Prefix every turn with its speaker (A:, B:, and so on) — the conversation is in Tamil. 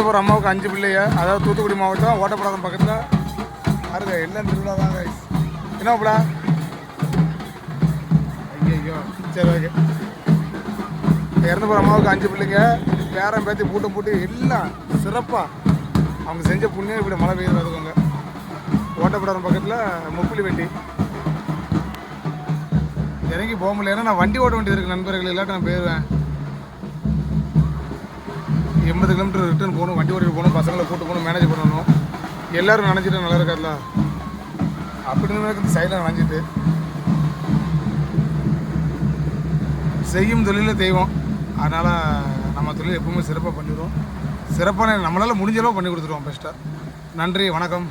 A: போகிற அம்மாவுக்கு 5 பிள்ளைங்க. அதாவது தூத்துக்குடி மாவட்டம் ஓட்டப்படாதம் பக்கத்தில் பாருங்க, எல்லாம் திருவிழா தாங்க. என்னப்படா ஐயோ சரி ஓகே. இறந்து போகிற அம்மாவுக்கு 5 பிள்ளைங்க, பேரன் பேத்தி பூட்டு எல்லாம் சிறப்பாக அவங்க செஞ்ச புண்ணியம் இப்படி மழை பெய்யுது பார்த்துக்கோங்க. ஓட்டப்படாதம் பக்கத்தில் முப்புளி வண்டி இறங்கி போக முடியல. ஏன்னா நான் வண்டி ஓட்ட வேண்டியது இருக்குது நண்பர்கள், இல்லாட்டி நான் போயிடுவேன். 80 கிலோமீட்டர் ரிட்டர்ன் போகணும், வண்டி ஓட்டிட்டு போகணும், பசங்களை கூட்டு போகணும், மேனேஜ் பண்ணணும். எல்லோரும் நினச்சிட்டு நல்லா இருக்காதுல்ல, அப்படின்னு சைடில் நினச்சிட்டு செய்யும் தொழிலில் தெய்வம். அதனால் நம்ம தொழில் எப்பவுமே சிறப்பாக பண்ணிடுவோம். சிறப்பான நம்மளால் முடிஞ்ச அளவு பண்ணி கொடுத்துருவோம் பெஸ்ட்டாக. நன்றி, வணக்கம்.